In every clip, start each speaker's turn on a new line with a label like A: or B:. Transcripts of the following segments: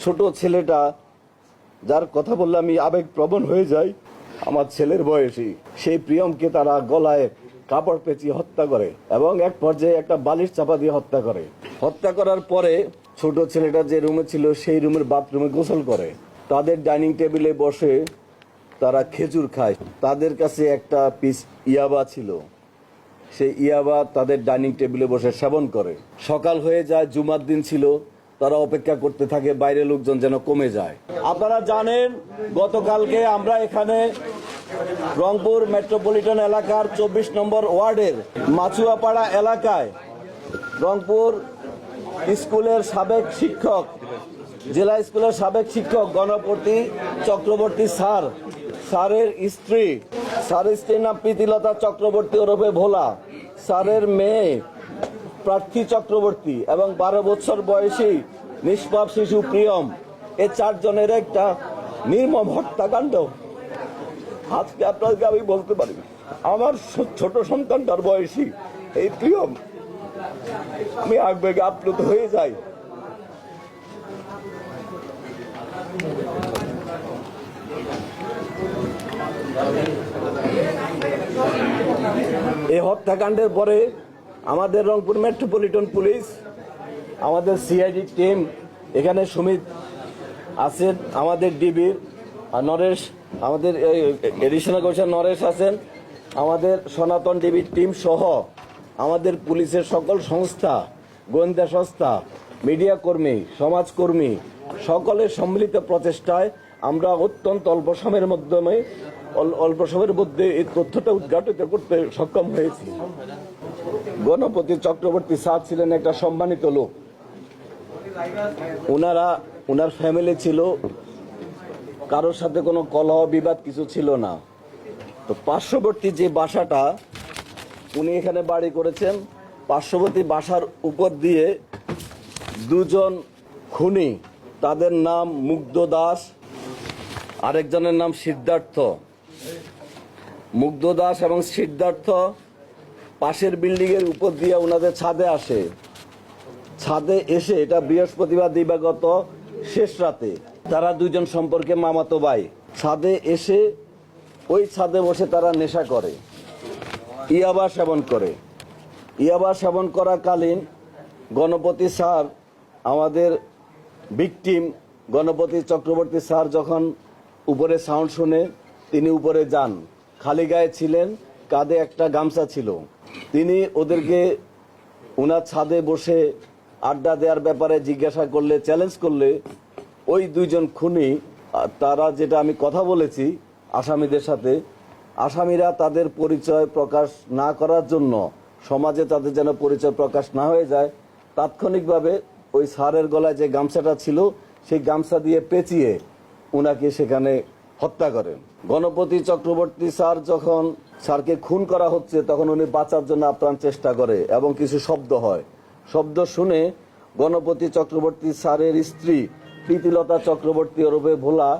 A: ছোট ছেলেটা, যার কথা বললে আমি আবেগপ্রবণ হয়ে যাই, আমার ছেলের বয়সী, সেই প্রিয়মকে তারা গলায় কাপড় পেঁচিয়ে হত্যা করে এবং এক পর্যায়ে একটা বালিশ চাপা দিয়ে হত্যা করে। হত্যা করার পরে ছোট ছেলেটা যে রুমে ছিল সেই রুমের বাথরুমে গোসল করে। তাদের ডাইনিং টেবিলে বসে তারা খেজুর খায়। তাদের কাছে একটা পিস ইয়াবা ছিল, সেই ইয়াবা তাদের ডাইনিং টেবিলে বসে সেবন করে। সকাল হয়ে যায়, জুমার দিন ছিল, তারা অপেক্ষা করতে থাকে বাইরে লোকজন যেন কমে যায়। আপনারা জানেন গতকালকে আমরা এখানে রংপুর মেট্রোপলিটন এলাকার 24 নম্বর ওয়ার্ডের মাছুয়াপাড়া এলাকায় রংপুর স্কুলের সাবেক শিক্ষক, জেলা স্কুলের সাবেক শিক্ষক গণপতি চক্রবর্তী স্যারের স্ত্রীর নাম প্রীতিলতা চক্রবর্তী ওরফে ভোলা, স্যারের মেয়ে প্রার্থী চক্রবর্তী এবং 12 বছর বয়সী নিষ্পাপ শিশু প্রিয়ম, এই 4 জনের একটা নির্মম হত্যাকাণ্ড। আজকে আপনাকে আমি বলতে পারি, আমার ছোট সন্তানটার বয়সী এই প্রিয়ম, আমি আবেগে আপ্লুত হয়ে যাই। এই হত্যাকাণ্ডের পরে আমাদের রংপুর মেট্রোপলিটন পুলিশ, আমাদের সিআইডি টিম, এখানে সুমিত আছেন, আমাদের ডিবির নরেশ, আমাদের এডিশনাল কমিশনার নরেশ আছেন, আমাদের সনাতন ডিবির টিম সহ আমাদের পুলিশের সকল সংস্থা, গোয়েন্দা সংস্থা, মিডিয়া কর্মী, সমাজকর্মী, সকলের সম্মিলিত প্রচেষ্টায় আমরা অত্যন্ত অল্প সময়ের মধ্যে এই তথ্যটা উদ্ঘাটিত করতে সক্ষম হয়েছি। গণপতি চক্রবর্তী স্যার ছিলেন একটা সম্মানিত লোক। ওনার ফ্যামিলি ছিল, কারোর সাথে কোনো কলহ বিবাদ কিছু ছিল না। তো পার্শ্ববর্তী যে বাসাটা উনি এখানে বাড়ি করেছেন, পার্শ্ববর্তী বাসার উপর দিয়ে 2 জন খুনি, তাদের নাম মুগ্ধ দাস, আরেকজনের নাম সিদ্ধার্থ। মুগ্ধ দাস এবং সিদ্ধার্থ পাশের বিল্ডিং এর উপর দিয়ে ওনাদের ছাদে আসে। ছাদে এসে, এটা বৃহস্পতিবার দিবাগত শেষ রাতে, তারা 2 জন সম্পর্কে মামাতো ভাই, ছাদে এসে ওই ছাদে বসে তারা নেশা করে, ইয়াবা সেবন করে। ইয়াবা সেবন করাকালীন গণপতি স্যার, আমাদের ভিকটিম গণপতি চক্রবর্তী স্যার যখন উপরে সাউন্ড শুনে তিনি উপরে যান। খালি গায়ে ছিলেন, কাঁধে একটা গামছা ছিল। তিনি ওদেরকে ওনার ছাদে বসে আড্ডা দেওয়ার ব্যাপারে জিজ্ঞাসা করলে, চ্যালেঞ্জ করলে, ওই 2 জন খুনি, তারা যেটা আমি কথা বলেছি আসামিদের সাথে, আসামিরা তাদের পরিচয় প্রকাশ না করার জন্য, সমাজে তাদের যেন পরিচয় প্রকাশ না হয়ে যায়, তাৎক্ষণিকভাবে ওই স্যারের গলায় যে গামছাটা ছিল সেই গামছা দিয়ে পেঁচিয়ে উনাকে সেখানে হত্যা করেন। গণপতি চক্রবর্তী স্যার যখন স্যারকে খুন করা হচ্ছে তখন উনি বাঁচার জন্য আপ্রাণ চেষ্টা করে এবং কিছু শব্দ হয়। শব্দ শুনে গণপতি চক্রবর্তী স্যারের স্ত্রী প্রীতিলতা চক্রবর্তী ওরফে ভোলা,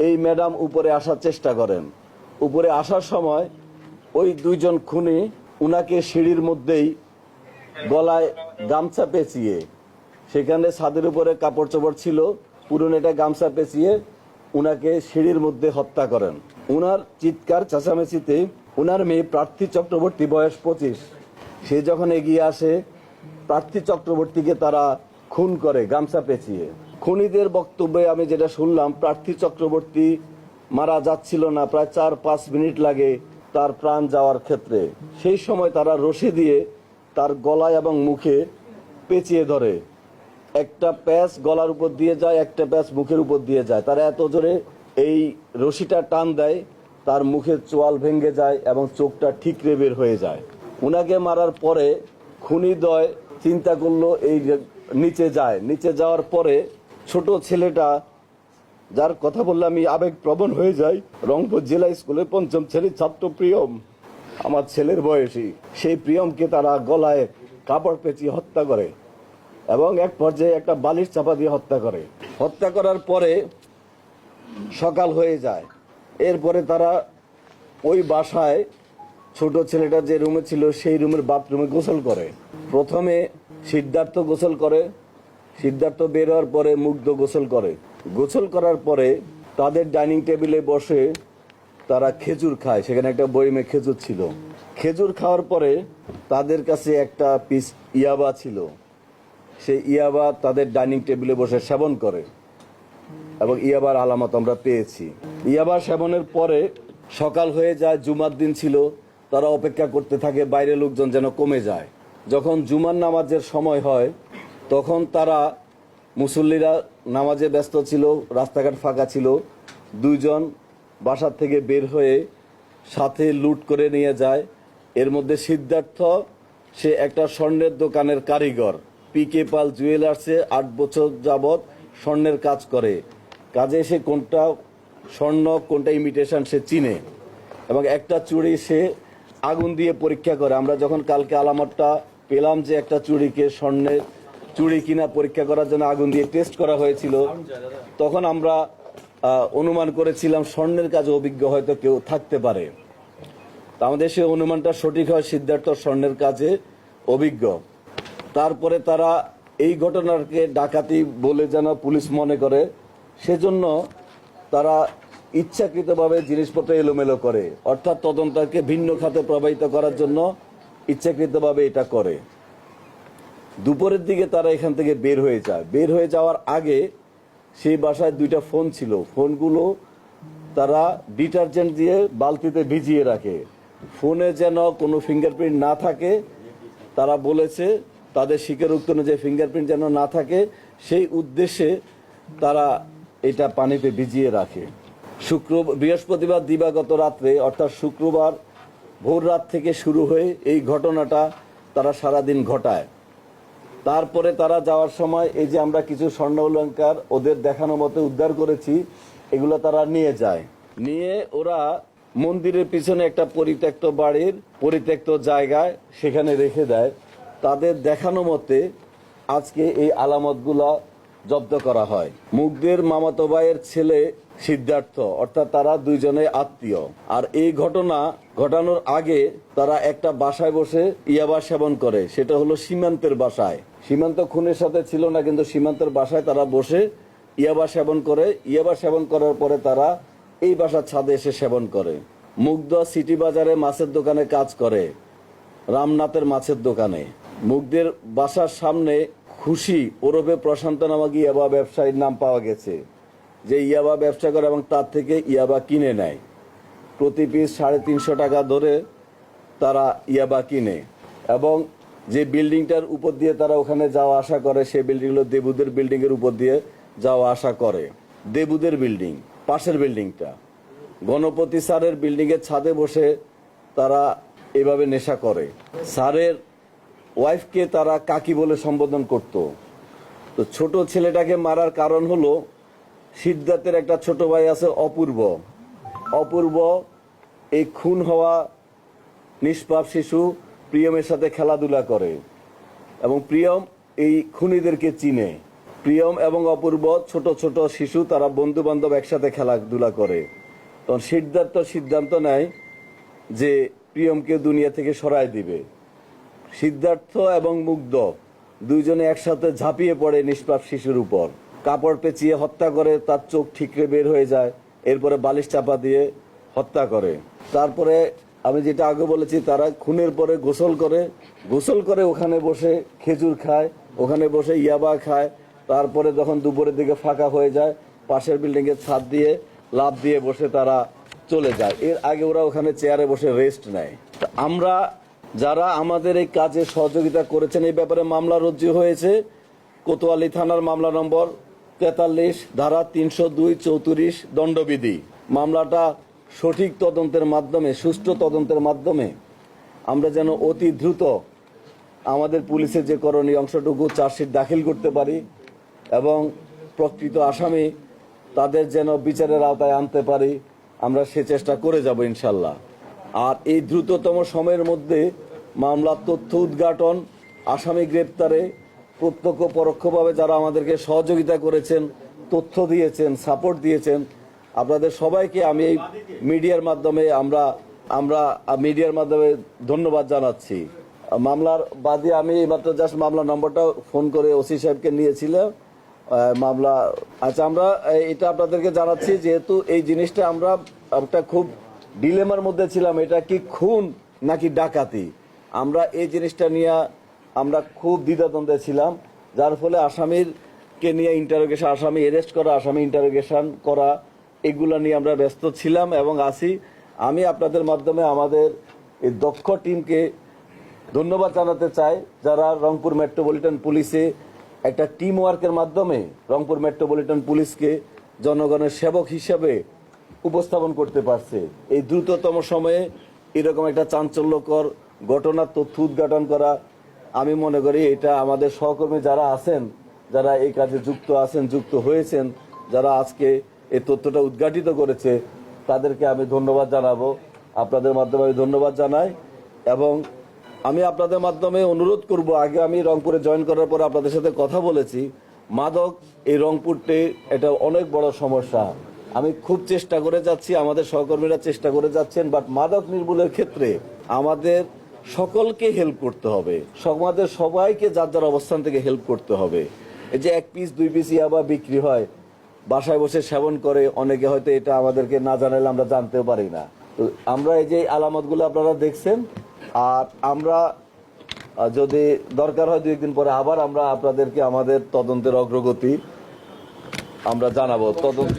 A: এই ম্যাডাম উপরে আসার চেষ্টা করেন। উপরে আসার সময় ওই 2 জন খুনি উনাকে সিঁড়ির মধ্যেই গলায় গামছা পেঁচিয়ে, সেখানে ছাদের উপরে কাপড় চোপড় ছিল, পুরনো একটা গামছা পেঁচিয়ে উনাকে সিঁড়ির মধ্যে হত্যা করেন। উনার চিৎকার চেঁচামেচিতে উনার মেয়ে প্রার্থী চক্রবর্তী, বয়স 25, সে যখন এগিয়ে আসে, প্রার্থী চক্রবর্তীকে তারা খুন করে গামছা পেঁচিয়ে। খুনিদের বক্তব্যে আমি যেটা শুনলাম, প্রার্থী চক্রবর্তী মারা যাচ্ছিল না, প্রায় 4-5 মিনিট লাগে তার প্রাণ যাওয়ার ক্ষেত্রে। সেই সময় তারা রশি দিয়ে তার গলায় এবং মুখে পেঁচিয়ে ধরে। একটা প্যাচ গলার উপর দিয়ে যায়, একটা প্যাচ মুখের উপর দিয়ে যায়। তারা এত জোরে এই রশিটা টান দেয়, তার মুখের চোয়াল ভেঙে যায় এবং চোখটা ঠিকরে বের হয়ে যায়। উনাকে মারার পরে খুনিদ্বয় চিন্তা করলো এই নিচে যায়। নিচে যাওয়ার পরে ছোট ছেলেটা, যার কথা বললে আমি আবেগপ্রবণ হয়ে যাই, রংপুর জেলা স্কুলের 5ম শ্রেণীর ছাত্র প্রিয়ম, আমার ছেলের বয়সী, সেই প্রিয়মকে তারা গলায় কাপড় পেঁচিয়ে হত্যা করে এবং এক পর্যায়ে একটা বালিশ চাপা দিয়ে হত্যা করে। হত্যা করার পরে সকাল হয়ে যায়। এরপরে তারা ওই বাসায় ছোট ছেলেটা যে রুমে ছিল সেই রুমের বাথরুমে গোসল করে। প্রথমে সিদ্ধার্থ গোসল করে, সিদ্ধার্থ বের হওয়ার পরে মুগ্ধ গোসল করে। গোসল করার পরে তাদের ডাইনিং টেবিলে বসে তারা খেজুর খায়। সেখানে একটা বইমে খেজুর ছিল। খেজুর খাওয়ার পরে তাদের কাছে একটা পিস ইয়াবা ছিল। সেই ইয়াবা তাদের ডাইনিং টেবিলে বসে সেবন করে এবং ইয়াবার আলামত আমরা পেয়েছি। ইয়াবা সেবনের পরে সকাল হয়ে যায়, জুমার দিন ছিল, তারা অপেক্ষা করতে থাকে বাইরে লোকজন যেন কমে যায়। যখন জুমার নামাজের সময় হয় তখন তারা, মুসল্লিরা নামাজে ব্যস্ত ছিল, রাস্তাঘাট ফাঁকা ছিল, দুইজন বাসার থেকে বের হয়ে সাথে লুট করে নিয়ে যায়। এর মধ্যে সিদ্ধার্থ, সে একটা স্বর্ণের দোকানের কারিগর, পিকে পাল জুয়েলার্সে 8 বছর যাবৎ স্বর্ণের কাজ করে। কাজে সে কোনটা স্বর্ণ কোনটা ইমিটেশন সে চিনে এবং একটা চুড়ি সে আগুন দিয়ে পরীক্ষা করে। আমরা যখন কালকে আলামতটা পেলাম যে একটা চুড়িকে স্বর্ণের চুড়ি কিনা পরীক্ষা করার জন্য আগুন দিয়ে টেস্ট করা হয়েছিল, তখন আমরা অনুমান করেছিলাম স্বর্ণের কাজে অভিজ্ঞ হয়তো কেউ থাকতে পারে। আমাদের সেই অনুমানটা সঠিক হয়, সিদ্ধার্থ স্বর্ণের কাজে অভিজ্ঞ। তারপরে তারা এই ঘটনাকে ডাকাতি বলে যেন পুলিশ মনে করে, সেজন্য তারা ইচ্ছাকৃতভাবে জিনিসপত্র এলোমেলো করে, অর্থাৎ তদন্তকে ভিন্ন খাতে প্রবাহিত করার জন্য ইচ্ছাকৃতভাবে এটা করে। দুপুরের দিকে তারা এখান থেকে বের হয়ে যায়। বের হয়ে যাওয়ার আগে সেই বাসায় 2টা ফোন ছিল। ফোনগুলো তারা ডিটারজেন্ট দিয়ে বালতিতে ভিজিয়ে রাখে, ফোনে যেন কোনো ফিঙ্গারপ্রিন্ট না থাকে। তারা বলেছে তাদের স্বীকারোক্তি অনুযায়ী ফিঙ্গারপ্রিন্ট যেন না থাকে, সেই উদ্দেশ্যে তারা এটা পানিতে ভিজিয়ে রাখে। বৃহস্পতিবার দিবাগত রাত্রে, অর্থাৎ শুক্রবার ভোর রাত থেকে শুরু হয়ে এই ঘটনাটা তারা সারাদিন ঘটায়। তারপরে তারা যাওয়ার সময় এই যে আমরা কিছু স্বর্ণ অলংকার ওদের দেখানো মতো উদ্ধার করেছি, এগুলো তারা নিয়ে যায়। নিয়ে ওরা মন্দিরের পিছনে একটা পরিত্যক্ত বাড়ির পরিত্যক্ত জায়গায় সেখানে রেখে দেয়। তাদের দেখানো মতে আজকে এই আলামতগুলা জব্দ করা হয়। মুগ্ধের মামাতো ভাইয়ের ছেলে সিদ্ধার্থ, অর্থাৎ তারা দুইজনে আত্মীয়। আর এই ঘটনা ঘটানোর আগে তারা একটা বাসায় বসে ইয়াবা সেবন করে, সেটা হলো সীমান্তের বাসায়। সীমান্ত খুনের সাথে ছিল না, কিন্তু সীমান্তের বাসায় তারা বসে ইয়াবা সেবন করে। ইয়াবা সেবন করার পরে তারা এই বাসার ছাদে এসে সেবন করে। মুগ্ধ সিটি বাজারে মাছের দোকানে কাজ করে, রামনাথের মাছের দোকানে। মুগ্ধের বাসার সামনে খুশি ওরফে প্রশান্ত নামক ইয়াবা ব্যবসায়ীর নাম পাওয়া গেছে, যে ইয়াবা ব্যবসা করে এবং তার থেকে ইয়াবা কিনে নেয়। প্রতি পিস 350 টাকা ধরে তারা ইয়াবা কিনে। এবং যে বিল্ডিংটার উপর দিয়ে তারা ওখানে যাওয়া আসা করে, সেই বিল্ডিং হলো দেবুদের বিল্ডিং এর উপর দিয়ে যাওয়া আসা করে। দেবুদের বিল্ডিং, পাশের বিল্ডিংটা গণপতি স্যারের বিল্ডিং এর ছাদে বসে তারা এভাবে নেশা করে। স্যারের ওয়াইফকে তারা কাকি বলে সম্বোধন করত। তো ছোট ছেলেটাকে মারার কারণ হলো সিদ্ধার্থের একটা ছোট ভাই আছে অপূর্ব। অপূর্ব এই খুন হওয়া নিষ্পাপ শিশু প্রিয়মের সাথে খেলাধুলা করে এবং প্রিয়ম এই খুনিদেরকে চিনে। প্রিয়ম এবং অপূর্ব ছোট ছোট শিশু, তারা বন্ধু বান্ধব একসাথে খেলাধুলা করে। তখন সিদ্ধার্থ সিদ্ধান্ত নেয় যে প্রিয়মকে দুনিয়া থেকে সরায় দিবে। সিদ্ধার্থ এবং মুগ্ধ দুইজনে একসাথে ঝাঁপিয়ে পড়ে নিষ্পাপ শিশুর উপর, কাপড় পেঁচিয়ে হত্যা করে, তার চোখ ঠিকরে বের হয়ে যায়। এরপরে বালিশ চাপা দিয়ে হত্যা করে। তারপরে আমি যেটা আগে বলেছি, তারা খুনের পরে গোসল করে ওখানে বসে খেজুর খায়, ওখানে বসে ইয়াবা খায়। তারপরে যখন দুপুরের দিকে ফাঁকা হয়ে যায়, পাশের বিল্ডিং এর ছাদ দিয়ে লাফ দিয়ে বসে তারা চলে যায়। এর আগে ওরা ওখানে চেয়ারে বসে রেস্ট নেয়। আমরা যারা আমাদের এই কাজে সহযোগিতা করেছেন, এই ব্যাপারে মামলা রুজু হয়েছে। কোতোয়ালি থানার মামলা নম্বর 43 ধারা 302-34 দণ্ডবিধি। মামলাটা সঠিক তদন্তের মাধ্যমে, সুষ্ঠু তদন্তের মাধ্যমে আমরা যেন অতি দ্রুত আমাদের পুলিশের যে করণীয় অংশটুকু চার্জশিট দাখিল করতে পারি এবং প্রকৃত আসামি তাদের যেন বিচারের আওতায় আনতে পারি, আমরা সে চেষ্টা করে যাব ইনশাল্লাহ। আর এই দ্রুততম সময়ের মধ্যে মামলার তথ্য উদ্ঘাটন, আসামি গ্রেপ্তারে প্রত্যক্ষ পরোক্ষভাবে যারা আমাদেরকে সহযোগিতা করেছেন, তথ্য দিয়েছেন, সাপোর্ট দিয়েছেন, আপনাদের সবাইকে আমি এই মিডিয়ার মাধ্যমে আমরা মিডিয়ার মাধ্যমে ধন্যবাদ জানাচ্ছি। মামলার বাদী আমি এইমাত্র জাস্ট মামলা নম্বরটা ফোন করে ওসি সাহেবকে নিয়েছিল মামলা। আচ্ছা, আমরা এটা আপনাদেরকে জানাচ্ছি, যেহেতু এই জিনিসটা আমরা একটা খুব ডিলেমার মধ্যে ছিলাম, এটা কি খুন নাকি ডাকাতি, আমরা এই জিনিসটা নিয়ে আমরা খুব দ্বিধাদ্বন্দ্বে ছিলাম, যার ফলে আসামিরকে নিয়ে ইন্টারোগেশন, আসামি অ্যারেস্ট করা, আসামি ইন্টারোগেশন করা, এগুলো নিয়ে আমরা ব্যস্ত ছিলাম এবং আছি। আমি আপনাদের মাধ্যমে আমাদের এই দক্ষ টিমকে ধন্যবাদ জানাতে চাই, যারা রংপুর মেট্রোপলিটন পুলিশে একটা টিম ওয়ার্কের মাধ্যমে রংপুর মেট্রোপলিটন পুলিশকে জনগণের সেবক হিসেবে উপস্থাপন করতে পারছে। এই দ্রুততম সময়ে এরকম একটা চাঞ্চল্যকর ঘটনার তথ্য উদ্ঘাটন করা, আমি মনে করি এটা আমাদের সহকর্মী যারা আছেন, যারা এই কাজে যুক্ত আছেন, যুক্ত হয়েছেন, যারা আজকে এই তথ্যটা উদ্ঘাটিত করেছে, তাদেরকে আমি ধন্যবাদ জানাবো। আপনাদের মাধ্যমে আমি ধন্যবাদ জানাই এবং আমি আপনাদের মাধ্যমে অনুরোধ করব, আগে আমি রংপুরে জয়েন করার পর আপনাদের সাথে কথা বলেছি, মাদক এই রংপুরতে এটা অনেক বড় সমস্যা। আমি খুব চেষ্টা করে যাচ্ছি, আমাদের সহকর্মীরা চেষ্টা করে যাচ্ছেন, বাট মাদক নির্মূলের ক্ষেত্রে আমাদের সকলকে হেল্প করতে হবে, সমাজের সবাইকে যার যার অবস্থান থেকে হেল্প করতে হবে। এই যে 1 পিস 2 পিস ইয়াবা বিক্রি হয়, বাসায় বসে সেবন করে অনেকে, হয়তো এটা আমাদেরকে না জানালে আমরা জানতেও পারি না। তো আমরা এই যে আলামতগুলো আপনারা দেখছেন, আর আমরা যদি দরকার হয় 2-1 দিন পরে আবার আমরা আপনাদেরকে আমাদের তদন্তের অগ্রগতি আমরা জানাবো। তদন্ত